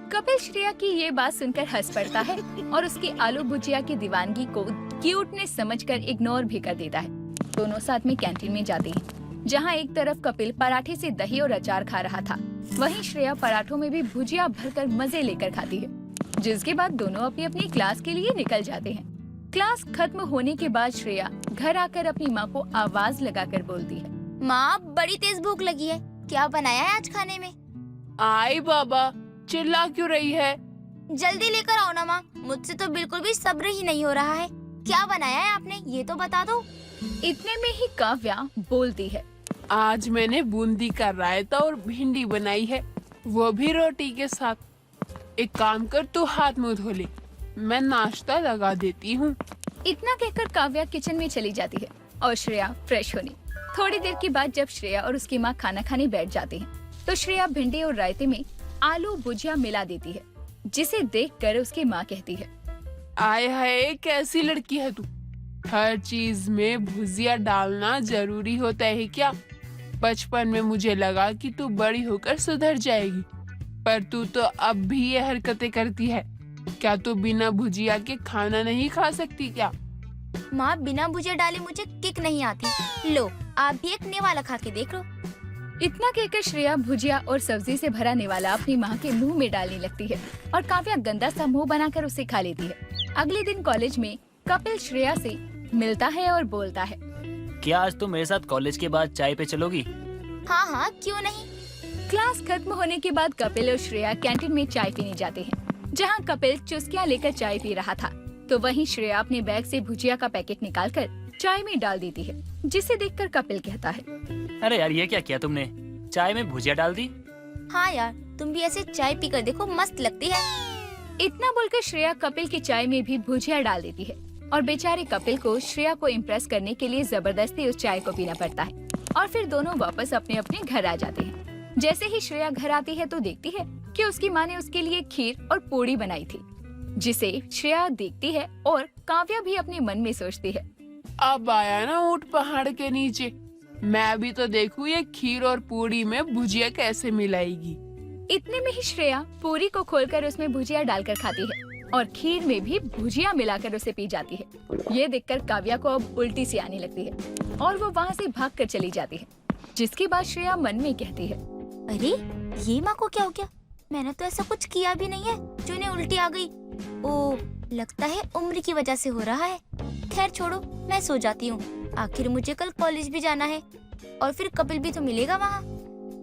कपिल श्रेया की ये बात सुनकर हंस पड़ता है और उसकी आलू भुजिया की दीवानगी को क्यूटनेस समझकर इग्नोर भी कर देता है। दोनों साथ में कैंटीन में जाते हैं, जहाँ एक तरफ कपिल पराठे से दही और अचार खा रहा था, वहीं श्रेया पराठों में भी भुजिया भरकर मजे लेकर खाती है। जिसके बाद दोनों अपनी अपनी क्लास के लिए निकल जाते हैं। क्लास खत्म होने के बाद श्रेया घर आकर अपनी माँ को आवाज लगाकर बोलती है, माँ बड़ी तेज भूख लगी है, क्या बनाया है आज खाने में? आई बाबा, चिल्ला क्यों रही है? जल्दी लेकर आओ ना माँ, मुझसे तो बिल्कुल भी सब्र ही नहीं हो रहा है। क्या बनाया है आपने, ये तो बता दो। इतने में ही काव्या बोलती है, आज मैंने बूंदी का रायता और भिंडी बनाई है, वो भी रोटी के साथ। एक काम कर, तू हाथ मुंह धो ले, मैं नाश्ता लगा देती हूँ। इतना कहकर काव्या किचन में चली जाती है और श्रेया फ्रेश होने। थोड़ी देर के बाद जब श्रेया और उसकी माँ खाना खाने बैठ जाते हैं, तो श्रेया भिंडी और रायते में आलू भुजिया मिला देती है, जिसे देखकर उसकी माँ कहती है, आय हाय, कैसी लड़की है तू, हर चीज में भुजिया डालना जरूरी होता है क्या? बचपन में मुझे लगा कि तू बड़ी होकर सुधर जाएगी, पर तू तो अब भी ये हरकतें करती है। क्या तू बिना भुजिया के खाना नहीं खा सकती क्या? माँ बिना भुजिया डाले मुझे किक नहीं आती। लो आप भी एक नेवाला खा के देख लो। इतना कहकर श्रेया भुजिया और सब्जी से भरा निवाला अपनी माँ के मुंह में डालने लगती है और काव्या गंदा सा मुंह बनाकर उसे खा लेती है। अगले दिन कॉलेज में कपिल श्रेया से मिलता है और बोलता है, क्या आज तुम मेरे साथ कॉलेज के बाद चाय पे चलोगी? हाँ हाँ क्यों नहीं। क्लास खत्म होने के बाद कपिल और श्रेया कैंटीन में चाय पीने जाते हैं, जहाँ कपिल चुस्कियाँ लेकर चाय पी रहा था, तो वहीं श्रेया अपने बैग से भुजिया का पैकेट निकालकर चाय में डाल देती है, जिसे देखकर कपिल कहता है, अरे यार, ये क्या किया तुमने? चाय में भुजिया डाल दी? हाँ यार, तुम भी ऐसे चाय पी कर देखो, मस्त लगती है। इतना बोलकर श्रेया कपिल की चाय में भी भुजिया डाल देती है और बेचारे कपिल को श्रेया को इम्प्रेस करने के लिए जबरदस्ती उस चाय को पीना पड़ता है और फिर दोनों वापस अपने अपने घर आ जाते हैं। जैसे ही श्रेया घर आती है तो देखती है कि उसकी माँ ने उसके लिए खीर और पूड़ी बनाई थी, जिसे श्रेया देखती है और काव्या भी अपने मन में सोचती है, अब आया ना ऊंट पहाड़ के नीचे, मैं भी तो देखूं ये खीर और पूड़ी में भुजिया कैसे मिलाएगी। इतने में ही श्रेया पूरी को खोलकर उसमें भुजिया डालकर खाती है और खीर में भी भुजिया मिलाकर उसे पी जाती है। ये देखकर काव्या को अब उल्टी सी आने लगती है और वो वहाँ से भागकर चली जाती है, जिसके बाद श्रेया मन में कहती है, अरे ये माँ को क्या हो गया, मैंने तो ऐसा कुछ किया भी नहीं है जो इन्हें उल्टी आ गई। ओ लगता है उम्र की वजह से हो रहा है। खैर छोड़ो, मैं सो जाती हूँ, आखिर मुझे कल कॉलेज भी जाना है और फिर कपिल भी तो मिलेगा वहाँ।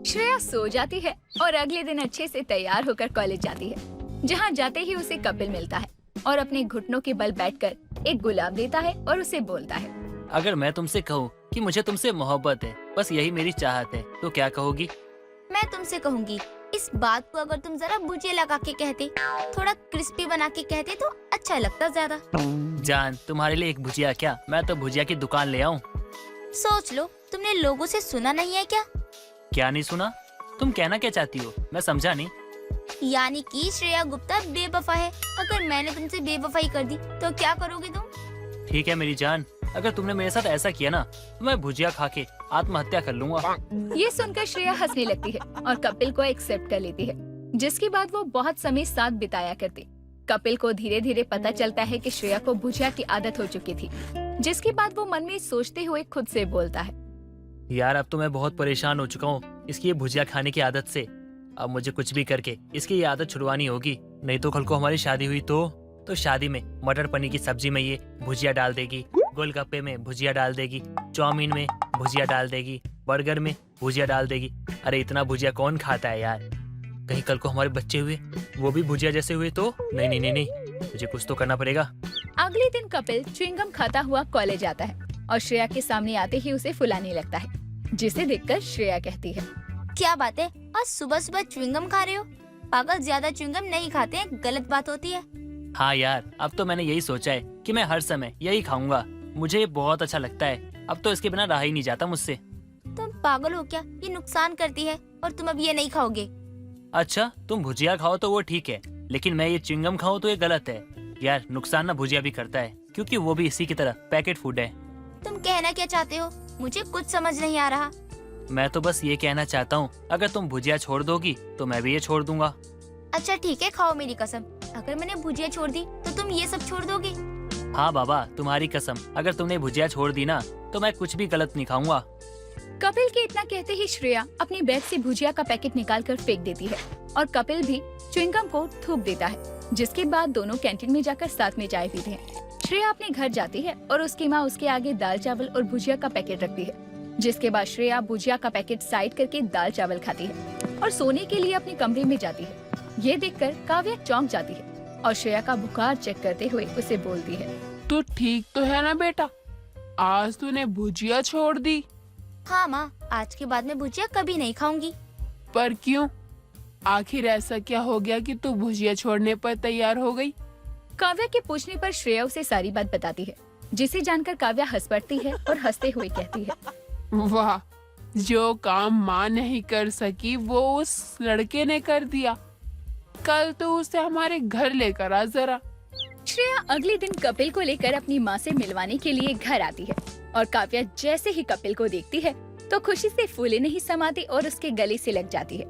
श्रेया सो जाती है और अगले दिन अच्छे से तैयार होकर कॉलेज जाती है, जहाँ जाते ही उसे कपिल मिलता है और अपने घुटनों के बल बैठकर एक गुलाब देता है और उसे बोलता है, अगर मैं तुमसे कहूँ कि मुझे तुमसे मोहब्बत है, बस यही मेरी चाहत है, तो क्या कहोगी? मैं तुमसे कहूँगी, इस बात को अगर तुम जरा भुजिया लगा के कहते, थोड़ा क्रिस्पी बना के कहते तो अच्छा लगता ज्यादा। जान, तुम्हारे लिए एक भुजिया क्या, मैं तो भुजिया की दुकान ले आऊँ। सोच लो, तुमने लोगों से सुना नहीं है क्या? क्या नहीं सुना? तुम कहना क्या चाहती हो, मैं समझा नहीं। यानी कि श्रेया गुप्ता बेवफा है। अगर मैंने तुमसे बेवफाई कर दी तो क्या करोगे तुम? ठीक है मेरी जान, अगर तुमने मेरे साथ ऐसा किया ना तो मैं भुजिया खा के आत्महत्या कर लूंगा। ये सुनकर श्रेया हंसने लगती है और कपिल को एक्सेप्ट कर लेती है, जिसके बाद वो बहुत समय साथ बिताया करती। कपिल को धीरे धीरे पता चलता है कि श्रेया को भुजिया की आदत हो चुकी थी, जिसके बाद वो मन में सोचते हुए खुद से बोलता है, यार अब तो मैं बहुत परेशान हो चुका हूँ इसकी ये भुजिया खाने की आदत से। अब मुझे कुछ भी करके इसकी ये आदत छुड़वानी होगी, नहीं तो कल को हमारी शादी हुई तो शादी में मटर पनीर की सब्जी में ये भुजिया डाल देगी, गोलगप्पे में भुजिया डाल देगी, चाउमीन में भुजिया डाल देगी, बर्गर में भुजिया डाल देगी। अरे इतना भुजिया कौन खाता है यार? कहीं कल को हमारे बच्चे हुए, वो भी भुजिया जैसे हुए तो नहीं नहीं नहीं नहीं, मुझे कुछ तो करना पड़ेगा। अगले दिन कपिल च्युइंगम खाता हुआ कॉलेज आता है और श्रेया के सामने आते ही उसे फुलाने लगता है, जिसे देखकर श्रेया कहती है, क्या बात है, आज सुबह सुबह च्युइंगम खा रहे हो? पागल, ज्यादा च्युइंगम नहीं खाते हैं, गलत बात होती है। हाँ यार, अब तो मैंने यही सोचा है कि मैं हर समय यही खाऊंगा, मुझे ये बहुत अच्छा लगता है। अब तो इसके बिना रहा ही नहीं जाता मुझसे। तुम पागल हो क्या? ये नुकसान करती है और तुम अब ये नहीं खाओगे। अच्छा, तुम भुजिया खाओ तो वो ठीक है, लेकिन मैं ये च्युइंगम खाऊं तो ये गलत है। यार, नुकसान ना भुजिया भी करता है, क्योंकि वो भी इसी की तरह पैकेट फूड है। तुम कहना क्या चाहते हो? मुझे कुछ समझ नहीं आ रहा। मैं तो बस ये कहना चाहता हूँ, अगर तुम भुजिया छोड़ दोगी तो मैं भी ये छोड़ दूंगा। अच्छा ठीक है, खाओ मेरी कसम। अगर मैंने भुजिया छोड़ दी तो तुम ये सब छोड़ दोगे? हाँ बाबा, तुम्हारी कसम, अगर तुमने भुजिया छोड़ दी ना तो मैं कुछ भी गलत नहीं खाऊंगा। कपिल के इतना कहते ही श्रेया अपनी बैग से भुजिया का पैकेट निकालकर फेंक देती है और कपिल भी च्युइंगम को थूक देता है, जिसके बाद दोनों कैंटीन में जाकर साथ में चाय पीते हैं। श्रेया अपने घर जाती है और उसकी माँ उसके आगे दाल चावल और भुजिया का पैकेट रखती है, जिसके बाद श्रेया भुजिया का पैकेट साइड करके दाल चावल खाती है और सोने के लिए अपने कमरे में जाती है। ये देखकर काव्या चौंक जाती है और श्रेया का बुखार चेक करते हुए उसे बोलती है, तू ठीक तो है ना बेटा? आज तूने भुजिया छोड़ दी? हाँ माँ, आज के बाद मैं भुजिया कभी नहीं खाऊंगी। पर क्यों? आखिर ऐसा क्या हो गया कि तू भुजिया छोड़ने पर तैयार हो गई? काव्या के पूछने पर श्रेया उसे सारी बात बताती है, जिसे जानकर काव्या हंस पड़ती है और हंसते हुए कहती है, वाह, जो काम माँ नहीं कर सकी वो उस लड़के ने कर दिया। कल तो उसे हमारे घर लेकर आ जरा। श्रेया अगले दिन कपिल को लेकर अपनी माँ से मिलवाने के लिए घर आती है और काव्या जैसे ही कपिल को देखती है तो खुशी से फूले नहीं समाती और उसके गले से लग जाती है,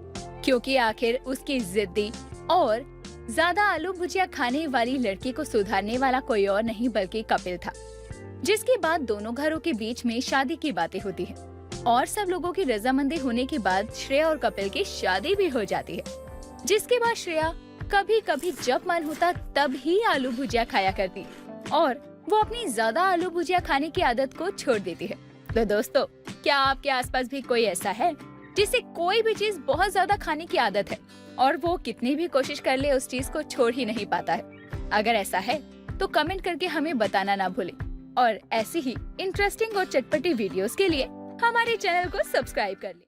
क्योंकि आखिर उसकी जिद्दी और ज्यादा आलू भुजिया खाने वाली लड़की को सुधारने वाला कोई और नहीं बल्कि कपिल था। जिसके बाद दोनों घरों के बीच में शादी की बातें होती है और सब लोगों की रजामंदी होने के बाद श्रेया और कपिल की शादी भी हो जाती है। जिसके बाद श्रेया कभी कभी जब मन होता तब ही आलू भुजिया खाया करती और वो अपनी ज्यादा आलू भुजिया खाने की आदत को छोड़ देती है। तो दोस्तों, क्या आपके आसपास भी कोई ऐसा है जिसे कोई भी चीज बहुत ज्यादा खाने की आदत है और वो कितनी भी कोशिश कर ले उस चीज को छोड़ ही नहीं पाता है? अगर ऐसा है तो कमेंट करके हमें बताना ना भूलें और ऐसी ही इंटरेस्टिंग और चटपटी वीडियोस के लिए हमारे चैनल को सब्सक्राइब कर लें।